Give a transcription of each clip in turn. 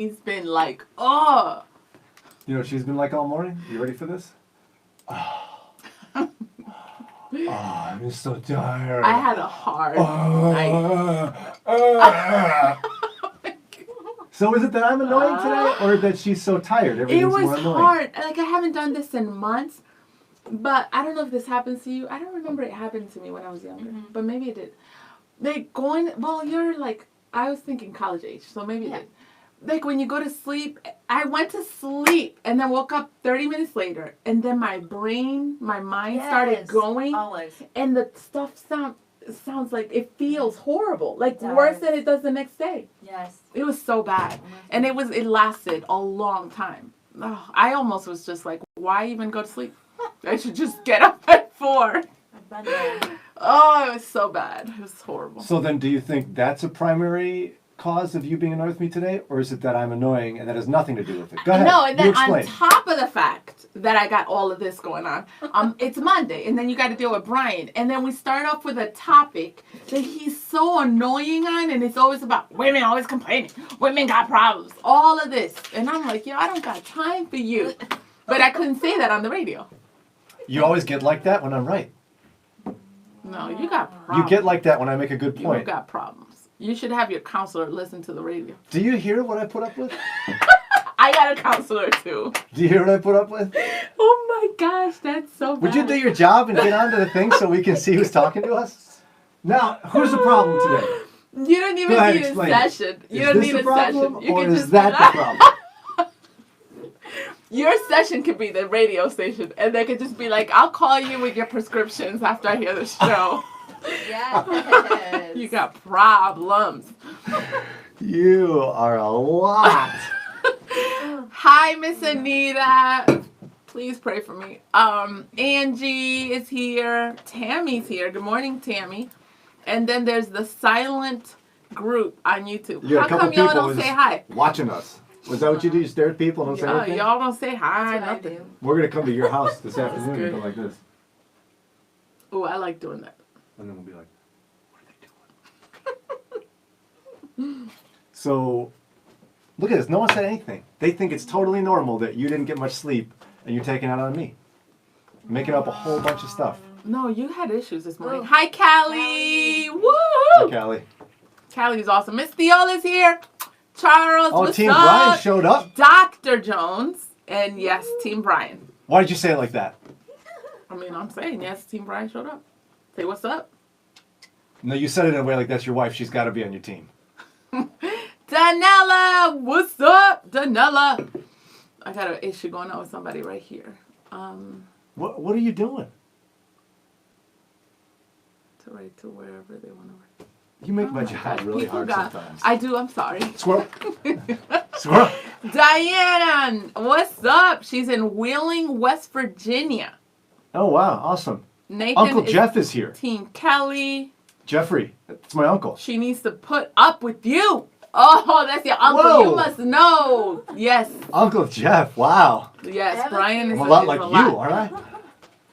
He's been like, oh. You know what she's been like all morning? You ready for this? I'm just so tired. I had a hard night. So is it that I'm annoying today, or that she's so tired? It was more annoying? hard. Like, I haven't done this in months, but I don't know if this happens to you. I don't remember it happening to me when I was younger, but maybe it did. Like, you're like, I was thinking college age, so maybe it did. Like, when you go to sleep, I went to sleep and then woke up 30 minutes later, and then my mind started going. Always. And the stuff sounds like it feels horrible. Like, worse than it does the next day. Yes. It was so bad. And it lasted a long time. Oh, I almost was just like, why even go to sleep? I should just get up at 4. I've been there. Oh, it was so bad. It was horrible. So then do you think that's a primary cause of you being annoyed with me today, or is it that I'm annoying and that has nothing to do with it? Go ahead. No, and then you explain. on top of the fact that I got all of this going on, it's Monday, and then you got to deal with Brian, and then we start off with a topic that he's so annoying on, and it's always about women always complaining, women got problems, all of this, and I'm like, I don't got time for you, but I couldn't say that on the radio. You always get like that when I'm right. No, you got problems. You get like that when I make a good point. You got problems. You should have your counselor listen to the radio. Do you hear what I put up with? I got a counselor too. Do you hear what I put up with? Oh my gosh, that's so bad. Would you do your job and get onto the thing so we can see who's talking to us? Now, who's the problem today? You don't even need a session. You don't need a session. You or can is just that the problem? Your session could be the radio station, and they could just be like, I'll call you with your prescriptions after I hear the show. Yes. You got problems. You are a lot. Hi, Miss Anita. Please pray for me. Angie is here. Tammy's here. Good morning, Tammy. And then there's the silent group on YouTube. You got a How couple come y'all people don't say hi? watching us. Was that what you do? You stare at people and don't say anything? Y'all don't say hi. That's what I Nothing. do. We're going to come to your house this afternoon good. and go like this. Oh, I like doing that. And then we'll be like, what are they doing? So, look at this. No one said anything. They think it's totally normal that you didn't get much sleep and you're taking it out on me. Making up a whole bunch of stuff. No, you had issues this morning. Oh. Hi, Callie. Woo! Hi, Callie. Callie's awesome. Miss Theola's here. Charles, Oh, what's Team up? Brian showed up. Dr. Jones. And yes, Team Brian. Why did you say it like that? I mean, I'm saying yes, Team Brian showed up. Say what's up. No, you said it in a way like that's your wife. She's got to be on your team. Danella, what's up, Danella? I got an issue going on with somebody right here. What are you doing? To write to wherever they want to write. You make my job God, really people hard got- sometimes. I do, I'm sorry. Squirrel. Squirrel. Diana, what's up? She's in Wheeling, West Virginia. Oh, wow. Awesome. Nathan Uncle is Jeff is here. Team Kelly. Jeffrey. That's my uncle. She needs to put up with you. Oh, that's your uncle. Whoa. You must know. Yes. Uncle Jeff. Wow. Yes, Brian is I'm a lot is like a you, lot. aren't I?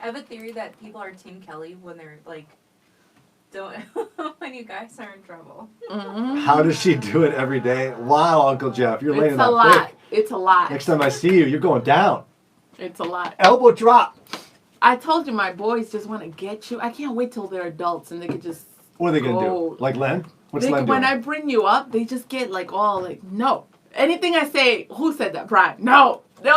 I have a theory that people are Team Kelly when they're like, don't when you guys are in trouble. Mm-hmm. How does she do it every day? Wow, Uncle Jeff. You're laying It's it a on lot. thick. It's a lot. Next time I see you, you're going down. It's a lot. Elbow drop. I told you my boys just want to get you. I can't wait till they're adults and they can just. What are they going to go. do? Like Len? What's They, Len when doing? I bring you up, they just get like all like no. Anything I say, who said that, Brian? No. They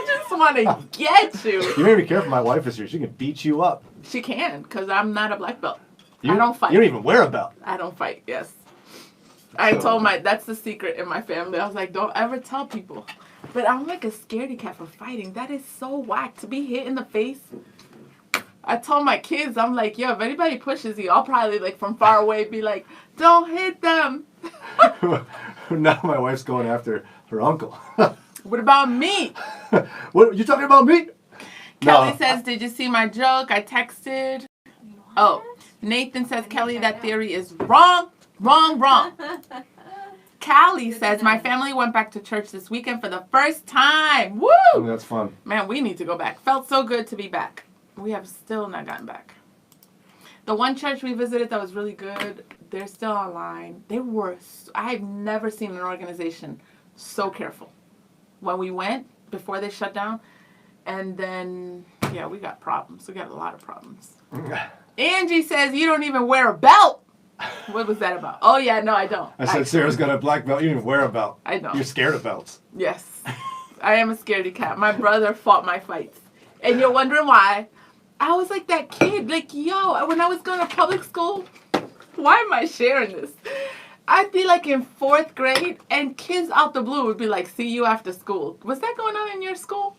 just want to get you. You better be careful. My wife is here. She can beat you up. She can, because I'm not a black belt. You, I don't fight. You don't even wear a belt. I don't fight, yes. I told that's the secret in my family. I was like, don't ever tell people. But I'm like a scaredy cat for fighting. That is so whack. To be hit in the face. I told my kids, I'm like, yo, if anybody pushes you, I'll probably like from far away be like, don't hit them. Now my wife's going after her uncle. What about me? What, you talking about me? Kelly No. says, did you see my joke? I texted. Oh, Nathan says, Kelly, that theory is wrong. Wrong. Callie says, my family went back to church this weekend for the first time. Woo! Oh, that's fun. Man, we need to go back. Felt so good to be back. We have still not gotten back. The one church we visited that was really good, they're still online. I've never seen an organization so careful when we went before they shut down. And then, yeah, we got problems. We got a lot of problems. Angie says you don't even wear a belt. What was that about? Oh, yeah, no, I don't. I said Sarah's got a black belt. You don't even wear a belt. I don't. You're scared of belts. Yes. I am a scaredy cat. My brother fought my fights. And you're wondering why. I was like that kid. Like, yo, when I was going to public school, why am I sharing this? I'd be like in 4th grade, and kids out the blue would be like, see you after school. Was that going on in your school?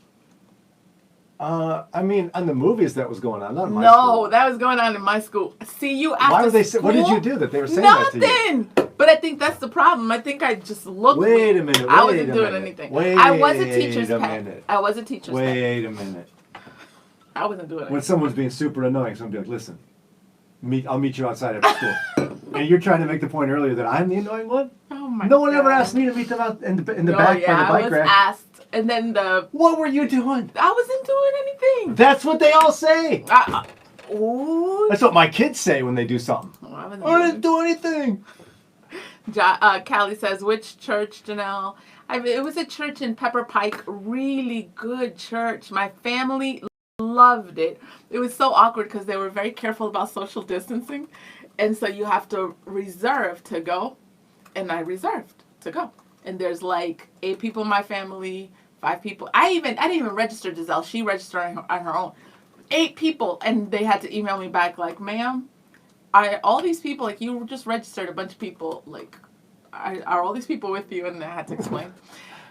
I mean, on the movies that was going on, not in my school. No, that was going on in my school. See you after Why were they? school? What did you do that they were saying that to you? Nothing. But I think that's the problem. I think I just looked. Wait a minute. I wasn't doing anything. I was a teacher's pet. Minute. I was a teacher's pet. Wait a minute. I wasn't doing it. When someone's being super annoying, someone be like, "Listen, I'll meet you outside after school." And you're trying to make the point earlier that I'm the annoying one. Oh my No one God. ever asked me to meet them out in the back by the bike I was rack. asked, and then What were you doing? I wasn't doing anything. That's what they all say. Ooh. That's what my kids say when they do something. Oh, I I didn't do anything. Callie says, which church, Jannelle? It was a church in Pepper Pike. Really good church. My family loved it. It was so awkward because they were very careful about social distancing. And so you have to reserve to go. And I reserved to go. And there's like 8 people in my family, 5 people. I didn't even register Giselle. She registered on her own. 8 people. And they had to email me back like, ma'am, all these people, like you just registered a bunch of people, like, are all these people with you? And I had to explain.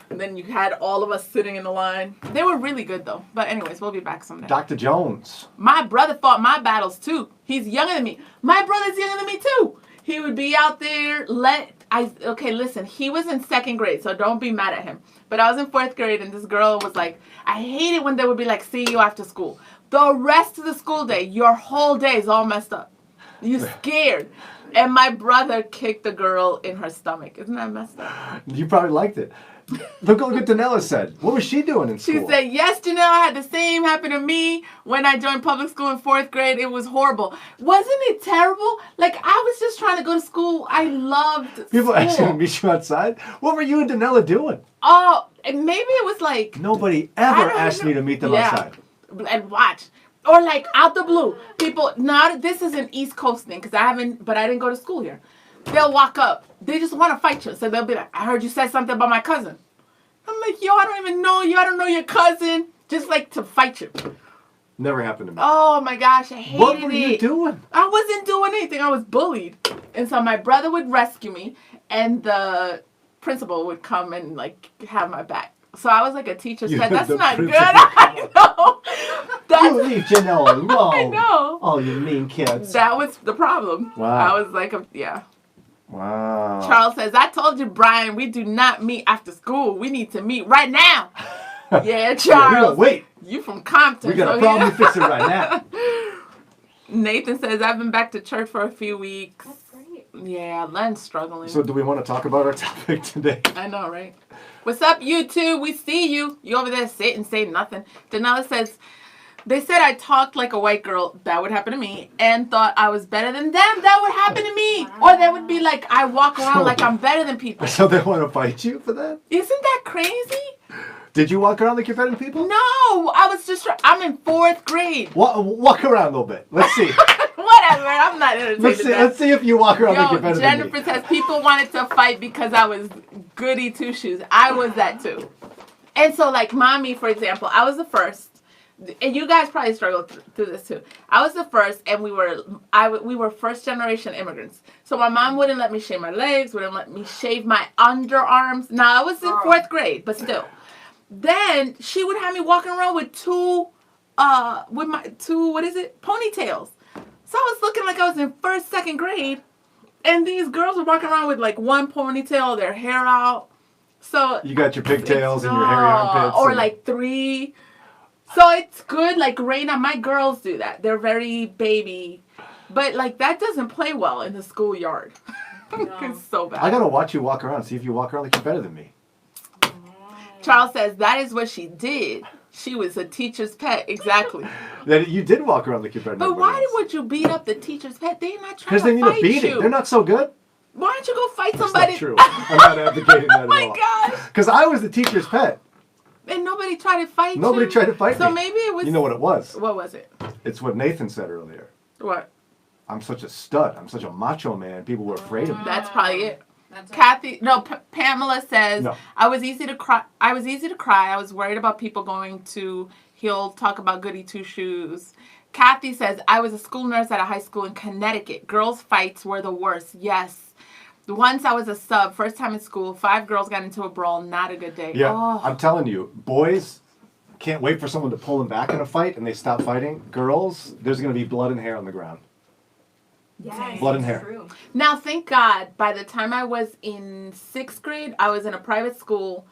And then you had all of us sitting in the line. They were really good though. But anyways, we'll be back someday. Dr. Jones. My brother fought my battles too. He's younger than me. My brother's younger than me too. He would be out there. Okay, listen. He was in 2nd grade, so don't be mad at him. But I was in 4th grade, and this girl was like, I hate it when they would be like, see you after school. The rest of the school day, your whole day is all messed up. You scared. And my brother kicked the girl in her stomach. Isn't that messed up? You probably liked it. Look what Jannelle said. What was she doing in school? She said, yes, Jannelle, I had the same happen to me when I joined public school in 4th grade. It was horrible. Wasn't it terrible? Like, I was just trying to go to school. I loved People school. asked you to meet you outside. What were you and Jannelle doing? Oh, and maybe it was like... Nobody ever asked me to meet them outside. And watch. Or like out the blue. People, this is an East Coast thing because I didn't go to school here. They'll walk up. They just want to fight you. So they'll be like, I heard you said something about my cousin. I'm like, yo, I don't even know you. I don't know your cousin. Just like to fight you. Never happened to me. Oh my gosh, I hated it. What were you doing? I wasn't doing anything. I was bullied. And so my brother would rescue me and the principal would come and like have my back. So I was like a teacher's pet. That's not good. I know. You leave Jannelle alone. I know. Oh, you mean kids. That was the problem. Wow. I was like, yeah. Wow. Charles says, I told you, Brian, we do not meet after school. We need to meet right now. Yeah, Charles. Yeah, we don't wait. You from Compton. We got a problem. We fix it right now. Nathan says, I've been back to church for a few weeks. That's great. Yeah, Len's struggling. So do we want to talk about our topic today? I know, right? What's up, YouTube? We see you. You over there sitting, saying nothing. Jannelle says, they said I talked like a white girl. That would happen to me. And thought I was better than them. That would happen to me. Or they would be like, I walk around like I'm better than people. So they want to fight you for that? Isn't that crazy? Did you walk around like you're better than people? No, I was just, I'm in 4th grade. Walk around a little bit. Let's see. Whatever, I'm not entertained. Let's see if you walk around like you're better than me. Jennifer says people wanted to fight because I was goody two-shoes. I was that too. And so like mommy, for example, I was the first. And you guys probably struggled through this too. I was the first, and we were first generation immigrants. So my mom wouldn't let me shave my legs, wouldn't let me shave my underarms. Now I was in 4th grade, but still. Then she would have me walking around with two ponytails. So I was looking like I was in 1st, 2nd grade, and these girls were walking around with like 1 ponytail, their hair out. So you got your pigtails and your hairy armpits. Or like 3. So it's good, like Raina, my girls do that. They're very baby. But like that doesn't play well in the schoolyard. No. It's so bad. I gotta watch you walk around, see if you walk around like you're better than me. Charles says that is what she did. She was a teacher's pet, exactly. That you did walk around like you're better than But everybody why else. would you beat up the teacher's pet? They're not trying to Because they need a fight beating. you. They're not so good. Why don't you go fight That's somebody? not true. I'm not advocating that Oh my at all. gosh. Because I was the teacher's pet. And nobody tried to fight you? Nobody tried to fight me. So maybe it was... You know what it was? What was it? It's what Nathan said earlier. What? I'm such a stud. I'm such a macho man. People were afraid of me. That's probably it. That's Kathy, no, Pamela says, No. I was easy to cry. I was worried about people going to, he'll talk about goody two shoes. Kathy says, I was a school nurse at a high school in Connecticut. Girls' fights were the worst. Yes. Once I was a sub, first time in school, 5 girls got into a brawl. Not a good day. Yeah, Oh. I'm telling you, boys can't wait for someone to pull them back in a fight and they stop fighting. Girls, there's going to be blood and hair on the ground. yes, Blood and it's hair. True. Now, thank God, by the time I was in 6th grade, I was in a private school.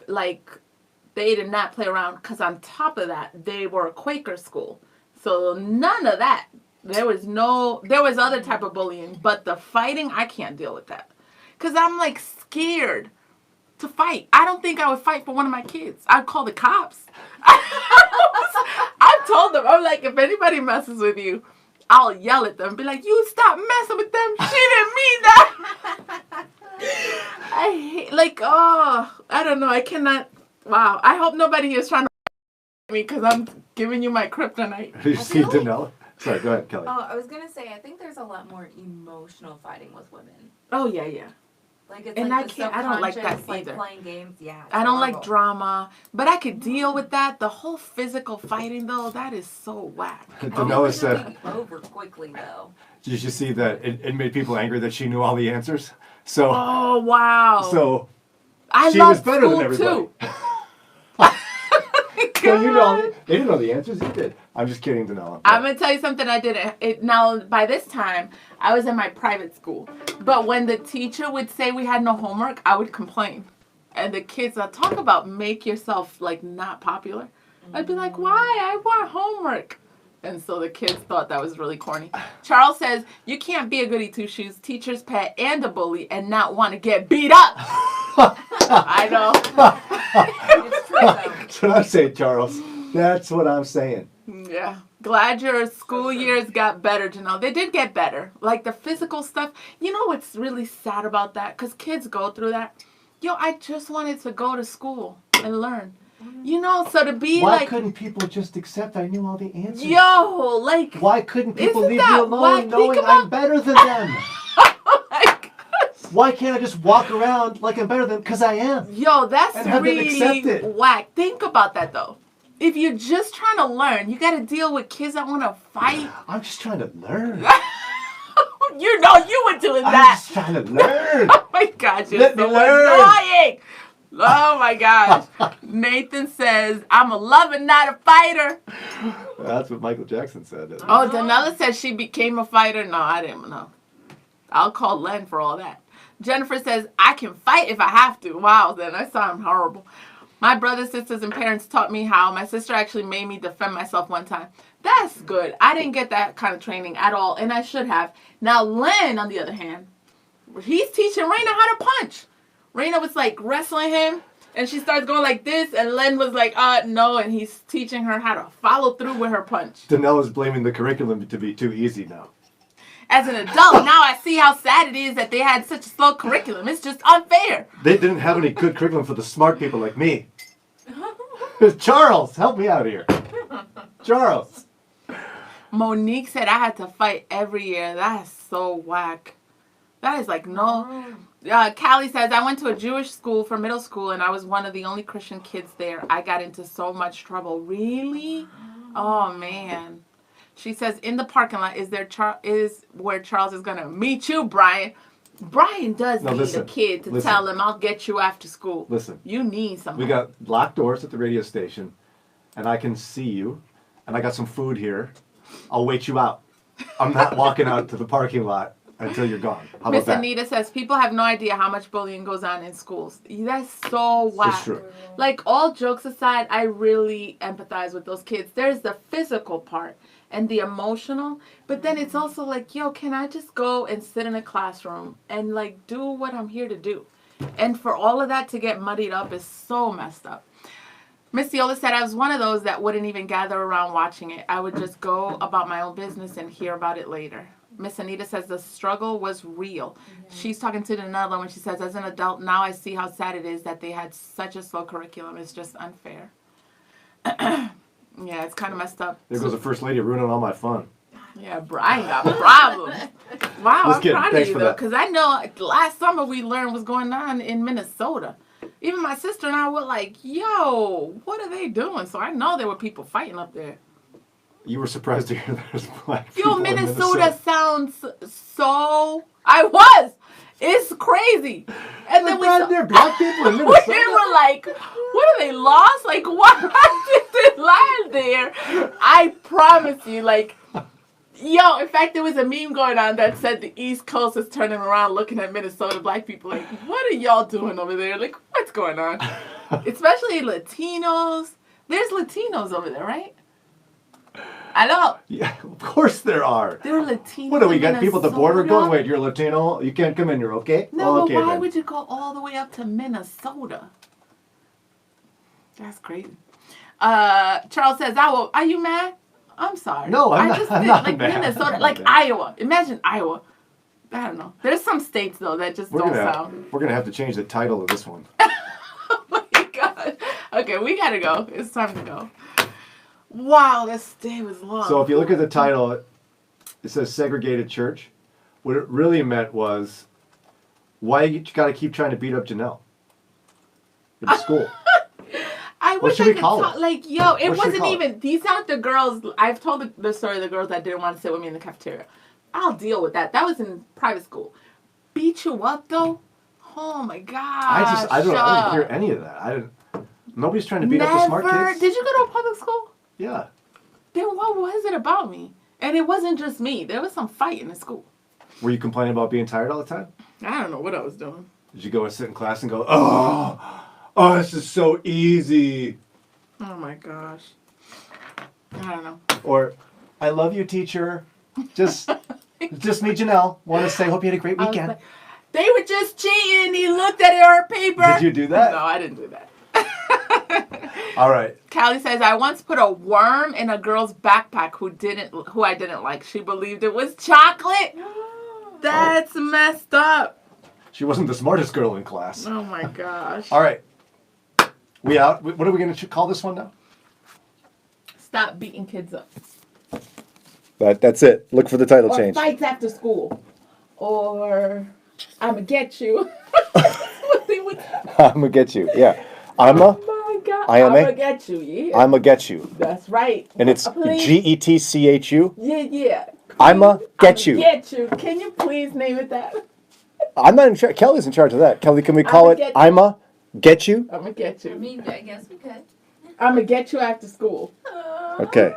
Like, they did not play around because on top of that, they were a Quaker school. So none of that. There was other type of bullying, but the fighting, I can't deal with that. Because I'm like scared to fight. I don't think I would fight for one of my kids. I'd call the cops. I've told them, I'm like, if anybody messes with you, I'll yell at them. Be like, you stop messing with them. She didn't mean that. I hate, like, oh, I don't know. I cannot. Wow. I hope nobody here is trying to me because I'm giving you my kryptonite. Did you see feel like- Jannelle? Sorry, go ahead, Kelly. Oh, I was gonna say, I think there's a lot more emotional fighting with women. Oh, yeah, yeah. Like it's And like I don't like that subconscious, like either. playing games. Yeah. it's I don't like horrible. drama, but I could deal with that. The whole physical fighting, though, that is so whack. I think Jannelle it's said, getting over quickly though. did you see that it made people angry that she knew all the answers? So, Oh, wow. so I she love was better than school, everybody. too. So you know, they didn't know the answers. You did. I'm just kidding, Jannelle. I'm going to tell you something I did. Now, by this time, I was in my private school. But when the teacher would say we had no homework, I would complain. And the kids, talk about make yourself, like, not popular. I'd be like, why? I want homework. And so the kids thought that was really corny. Charles says, you can't be a goody two-shoes, teacher's pet, and a bully and not want to get beat up. I know. It's true though. That's what I'm saying, Charles. That's what I'm saying. Yeah. Glad your school years got better, Jannelle. They did get better. Like the physical stuff. You know what's really sad about that? Because kids go through that. Yo, I just wanted to go to school and learn. You know, so to be Why like, couldn't people just accept I knew all the answers? yo, like, Why couldn't people Isn't leave that me alone whack? knowing Think I'm about- better than them? oh my gosh. Why can't I just walk around like I'm better than them? Because I am. Yo, that's And have them accept really it. whack. Think about that, though. If you're just trying to learn, you got to deal with kids that want to fight. I'm just trying to learn. You know you were doing I'm that. just trying to learn. Oh my gosh, you're Let me so learn. annoying. Oh my gosh. Nathan says, I'm a lover, not a fighter. That's what Michael Jackson said. Oh, Danella says she became a fighter. No, I didn't know. I'll call Len for all that. Jennifer says, I can fight if I have to. Wow, then I sound horrible. My brothers, sisters, and parents taught me how. My sister actually made me defend myself one time. That's good. I didn't get that kind of training at all, and I should have. Now, Len, on the other hand, he's teaching Raina how to punch. Raina was like wrestling him, and she starts going like this, and Len was like, no, and he's teaching her how to follow through with her punch. Danelle is blaming the curriculum to be too easy now. As an adult, now I see how sad it is that they had such a slow curriculum. It's just unfair. They didn't have any good curriculum for the smart people like me. Charles, help me out here. Charles. Monique said I had to fight every year. That is so whack. That is like no. Callie says, I went to a Jewish school for middle school and I was one of the only Christian kids there. I got into so much trouble. Really? Oh, man. She says, in the parking lot is where Charles is going to meet you, Brian. Brian does No, need listen, a kid to listen. tell him, I'll get you after school. Listen. You need someone. We got locked doors at the radio station, and I can see you, and I got some food here. I'll wait you out. I'm not walking out to the parking lot until you're gone. How about Miss that? Anita says, people have no idea how much bullying goes on in schools. That's so whack. It's true. Like, all jokes aside, I really empathize with those kids. There's the physical part and the emotional, but then it's also like, yo, can I just go and sit in a classroom and, like, do what I'm here to do? And for all of that to get muddied up is so messed up. Miss Yola said, I was one of those that wouldn't even gather around watching it. I would just go about my own business and hear about it later. Miss Anita says the struggle was real. She's talking to another when she says, as an adult, now I see how sad it is that they had such a slow curriculum. It's just unfair. Yeah, it's kind of messed up. There goes the first lady ruining all my fun. Yeah, I ain't got problems. Wow, Just I'm kidding. proud Thanks of you, for though, that. because I know last summer we learned what's going on in Minnesota. Even my sister and I were like, yo, what are they doing? So I know there were people fighting up there. You were surprised to hear there's black people Yo, in Minnesota sounds so... I was! It's crazy. And then there are black people in we Minnesota. were like, what are they lost? Like, why did they land there? I promise you, like... Yo, in fact, there was a meme going on that said the East Coast is turning around looking at Minnesota black people like, what are y'all doing over there? Like, what's going on? Especially Latinos. There's Latinos over there, right? Hello. Yeah, of course there are. There are Latinos. What do we in got? People at the border Minnesota? going, wait, you're Latino? You can't come in here, okay? No, okay, but why then. would you go all the way up to Minnesota? That's crazy. Charles says, are you mad? I'm sorry. No, I'm not- just I'm think, not like mad. Minnesota, I'm not like mad. Iowa. Imagine Iowa. I don't know. There's some states though that just don't sound. We're gonna have to change the title of this one. Oh my god. Okay, we gotta go. It's time to go. Wow, this day was long. So if you look at the title, it says segregated church. What it really meant was, why you gotta keep trying to beat up Jannelle at school? I What wish should I we could call talk. it? Like, yo, it What should we wasn't call it? even. These aren't the girls. I've told the story of the girls that didn't want to sit with me in the cafeteria. I'll deal with that. That was in private school. Beat you up though? Oh my god. I didn't hear any of that. Nobody's trying to beat up the smart kids. Did you go to a public school? Yeah. Then what was it about me? And it wasn't just me. There was some fighting in school. Were you complaining about being tired all the time? I don't know what I was doing. Did you go and sit in class and go, oh, this is so easy? Oh my gosh. I don't know. Or, I love you, teacher. Just me, Jannelle. Want to say, hope you had a great I was weekend. like, they were just cheating. He looked at her paper. Did you do that? No, I didn't do that. All right. Callie says, I once put a worm in a girl's backpack who I didn't like. She believed it was chocolate. That's messed up. She wasn't the smartest girl in class. Oh my gosh. All right. We out. What are we going to call this one now? Stop beating kids up. That's it. Look for the title Or fights after school. Or I'ma get you. What they would say. I'm going to get you. Yeah. Imma. Oh my God. I'ma I'ma get you. Yeah. I'ma get you. That's right. And it's Please. Getchu. Yeah. I'ma get you. Get you. Can you please name it that? I'm not in charge. Kelly's in charge of that. Kelly, can we call I'ma it get- I'ma get you? I'ma get I you. mean, I guess we could. I'ma get you after school. Okay.